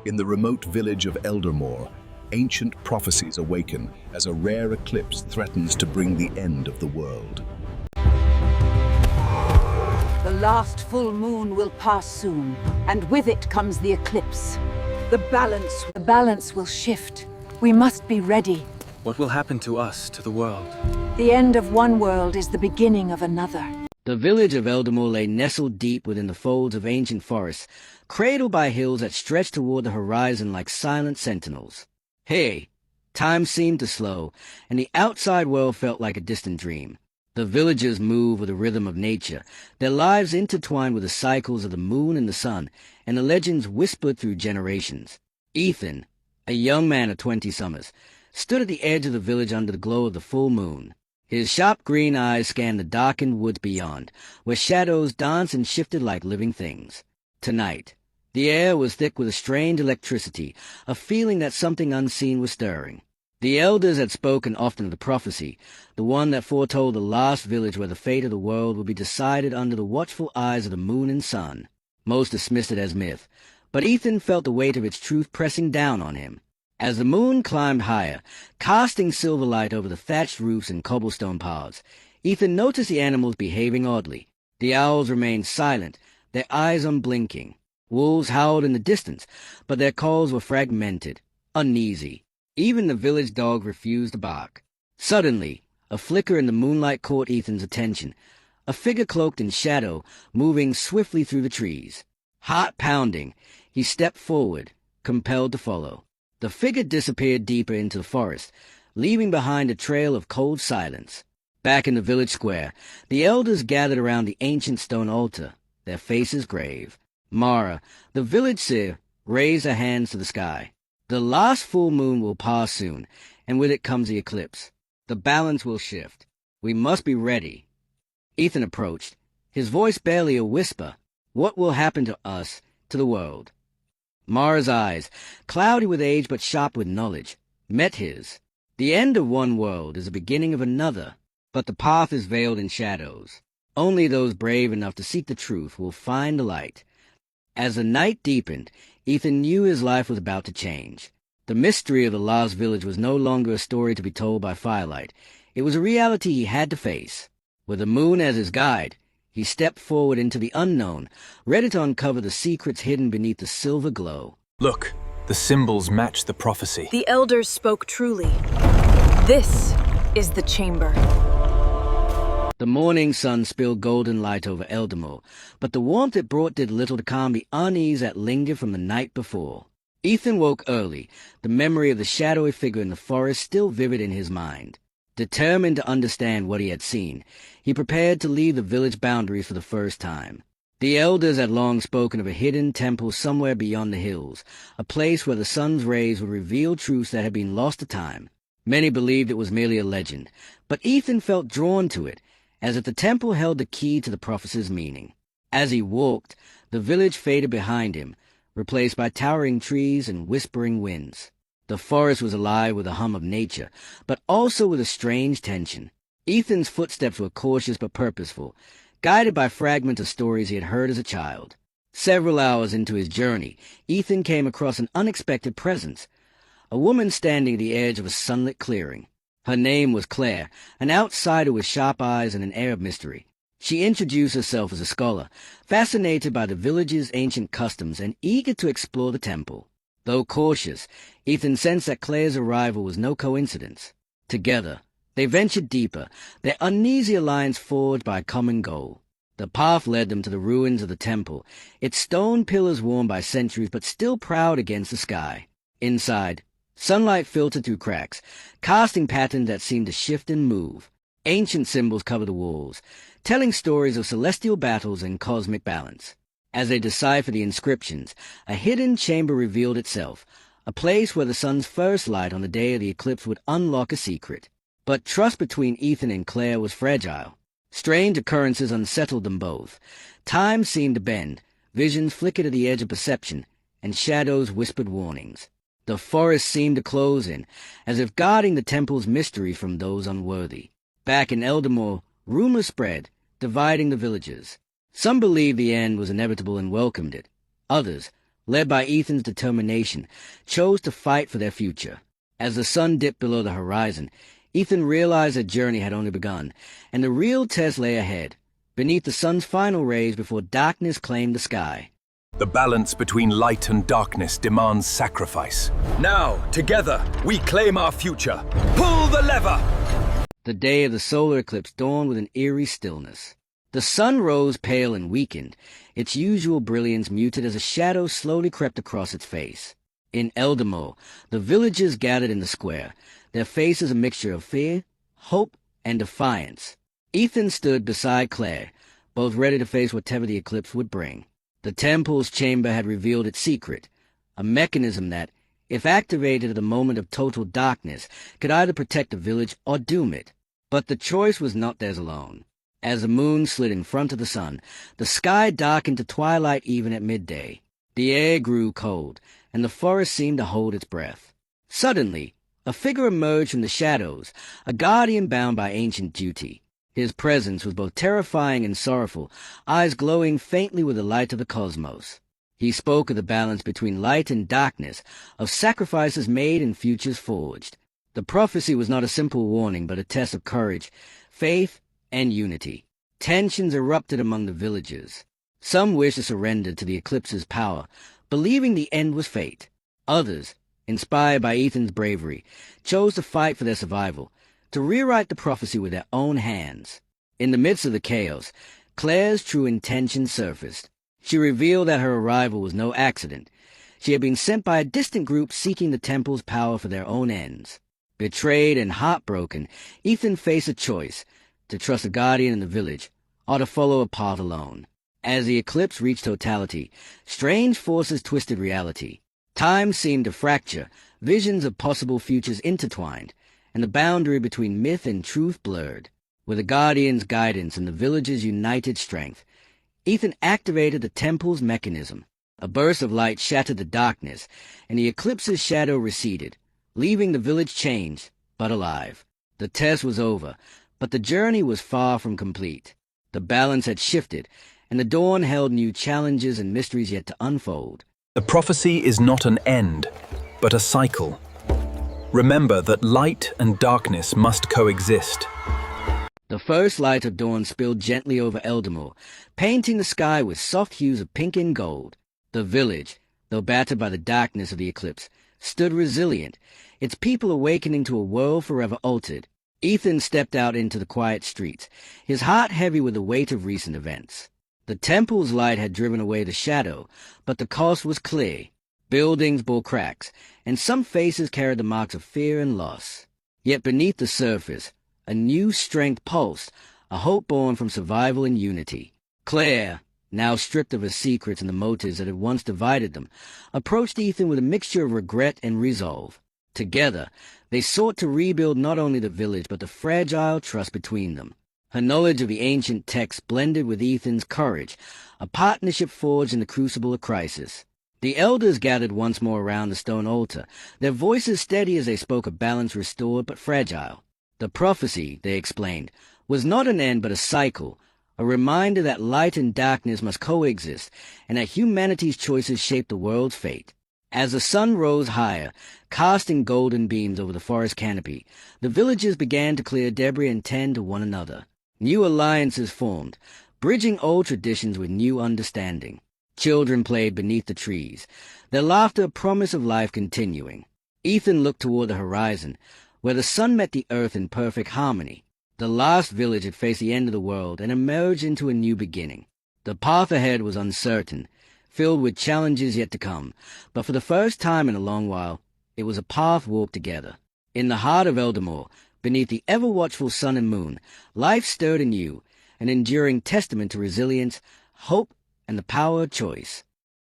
In the remote village of Eldermore, ancient prophecies awaken as a rare eclipse threatens to bring the end of the world. The last full moon will pass soon, and with it comes the eclipse. The balance will shift. We must be ready. What will happen to us, to the world? The end of one world is the beginning of another. The village of Eldermore lay nestled deep within the folds of ancient forests, cradled by hills that stretched toward the horizon like silent sentinels. Hey, time seemed to slow, and the outside world felt like a distant dream. The villagers moved with the rhythm of nature, their lives intertwined with the cycles of the moon and the sun, and the legends whispered through generations. Ethan, a young man of 20 summers, stood at the edge of the village under the glow of the full moon. His sharp green eyes scanned the darkened woods beyond, where shadows danced and shifted like living things. Tonight, the air was thick with a strange electricity, a feeling that something unseen was stirring. The elders had spoken often of the prophecy, the one that foretold the last village where the fate of the world would be decided under the watchful eyes of the moon and sun. Most dismissed it as myth, but Ethan felt the weight of its truth pressing down on him. As the moon climbed higher, casting silver light over the thatched roofs and cobblestone paths, Ethan noticed the animals behaving oddly. The owls remained silent, their eyes unblinking. Wolves howled in the distance, but their calls were fragmented, uneasy. Even the village dog refused to bark. Suddenly, a flicker in the moonlight caught Ethan's attention, a figure cloaked in shadow, moving swiftly through the trees. Heart pounding, he stepped forward, compelled to follow. The figure disappeared deeper into the forest, leaving behind a trail of cold silence. Back in the village square, the elders gathered around the ancient stone altar, their faces grave. Mara, the village seer, raised her hands to the sky. The last full moon will pass soon, and with it comes the eclipse. The balance will shift. We must be ready. Ethan approached, his voice barely a whisper. What will happen to us, to the world? Mara's eyes, cloudy with age but sharp with knowledge, met his. The end of one world is the beginning of another, but the path is veiled in shadows. Only those brave enough to seek the truth will find the light. As the night deepened, Ethan knew his life was about to change. The mystery of the lost village was no longer a story to be told by firelight. It was a reality he had to face. With the moon as his guide, he stepped forward into the unknown, ready to uncover the secrets hidden beneath the silver glow. Look, the symbols match the prophecy. The elders spoke truly. This is the chamber. The morning sun spilled golden light over Eldermore, but the warmth it brought did little to calm the unease that lingered from the night before. Ethan woke early, the memory of the shadowy figure in the forest still vivid in his mind. Determined to understand what he had seen, he prepared to leave the village boundaries for the first time. The elders had long spoken of a hidden temple somewhere beyond the hills, a place where the sun's rays would reveal truths that had been lost to time. Many believed it was merely a legend, but Ethan felt drawn to it, as if the temple held the key to the prophecy's meaning. As he walked, the village faded behind him, replaced by towering trees and whispering winds. The forest was alive with the hum of nature, but also with a strange tension. Ethan's footsteps were cautious but purposeful, guided by fragments of stories he had heard as a child. Several hours into his journey, Ethan came across an unexpected presence, a woman standing at the edge of a sunlit clearing. Her name was Claire, an outsider with sharp eyes and an air of mystery. She introduced herself as a scholar, fascinated by the village's ancient customs and eager to explore the temple. Though cautious, Ethan sensed that Claire's arrival was no coincidence. Together, they ventured deeper, their uneasy alliance forged by a common goal. The path led them to the ruins of the temple, its stone pillars worn by centuries but still proud against the sky. Inside, sunlight filtered through cracks, casting patterns that seemed to shift and move. Ancient symbols covered the walls, telling stories of celestial battles and cosmic balance. As they deciphered the inscriptions, a hidden chamber revealed itself, a place where the sun's first light on the day of the eclipse would unlock a secret. But trust between Ethan and Claire was fragile. Strange occurrences unsettled them both. Time seemed to bend, visions flickered at the edge of perception, and shadows whispered warnings. The forest seemed to close in, as if guarding the temple's mystery from those unworthy. Back in Eldermore, rumors spread, dividing the villagers. Some believed the end was inevitable and welcomed it. Others, led by Ethan's determination, chose to fight for their future. As the sun dipped below the horizon, Ethan realized their journey had only begun, and the real test lay ahead, beneath the sun's final rays before darkness claimed the sky. The balance between light and darkness demands sacrifice. Now, together, we claim our future. Pull the lever! The day of the solar eclipse dawned with an eerie stillness. The sun rose pale and weakened, its usual brilliance muted as a shadow slowly crept across its face. In Eldamore, the villagers gathered in the square, their faces a mixture of fear, hope, and defiance. Ethan stood beside Claire, both ready to face whatever the eclipse would bring. The temple's chamber had revealed its secret, a mechanism that, if activated at a moment of total darkness, could either protect the village or doom it. But the choice was not theirs alone. As the moon slid in front of the sun, the sky darkened to twilight even at midday. The air grew cold, and the forest seemed to hold its breath. Suddenly, a figure emerged from the shadows, a guardian bound by ancient duty. His presence was both terrifying and sorrowful, eyes glowing faintly with the light of the cosmos. He spoke of the balance between light and darkness, of sacrifices made and futures forged. The prophecy was not a simple warning, but a test of courage, faith, and unity. Tensions erupted among the villagers. Some wished to surrender to the eclipse's power, believing the end was fate. Others, inspired by Ethan's bravery, chose to fight for their survival, to rewrite the prophecy with their own hands. In the midst of the chaos, Claire's true intention surfaced. She revealed that her arrival was no accident. She had been sent by a distant group seeking the temple's power for their own ends. Betrayed and heartbroken, Ethan faced a choice, to trust a guardian in the village, or to follow a path alone. As the eclipse reached totality, strange forces twisted reality. Time seemed to fracture, visions of possible futures intertwined, and the boundary between myth and truth blurred. With the guardian's guidance and the village's united strength, Ethan activated the temple's mechanism. A burst of light shattered the darkness, and the eclipse's shadow receded, leaving the village changed, but alive. The test was over, but the journey was far from complete. The balance had shifted, and the dawn held new challenges and mysteries yet to unfold. The prophecy is not an end, but a cycle. Remember that light and darkness must coexist. The first light of dawn spilled gently over Eldamore, painting the sky with soft hues of pink and gold. The village, though battered by the darkness of the eclipse, stood resilient, its people awakening to a world forever altered. Ethan stepped out into the quiet streets, his heart heavy with the weight of recent events. The temple's light had driven away the shadow, but the cost was clear. Buildings bore cracks, and some faces carried the marks of fear and loss. Yet beneath the surface, a new strength pulsed, a hope born from survival and unity. Claire, now stripped of her secrets and the motives that had once divided them, approached Ethan with a mixture of regret and resolve. Together, they sought to rebuild not only the village but the fragile trust between them. Her knowledge of the ancient text blended with Ethan's courage, a partnership forged in the crucible of crisis. The elders gathered once more around the stone altar, their voices steady as they spoke of balance restored but fragile. The prophecy, they explained, was not an end but a cycle, a reminder that light and darkness must coexist, and that humanity's choices shape the world's fate. As the sun rose higher, casting golden beams over the forest canopy, the villagers began to clear debris and tend to one another. New alliances formed, bridging old traditions with new understanding. Children played beneath the trees, their laughter a promise of life continuing. Ethan looked toward the horizon, where the sun met the earth in perfect harmony. The last village had faced the end of the world and emerged into a new beginning. The path ahead was uncertain, filled with challenges yet to come, but for the first time in a long while, it was a path walked together. In the heart of Eldamore, beneath the ever-watchful sun and moon, life stirred anew, an enduring testament to resilience, hope, and the power of choice.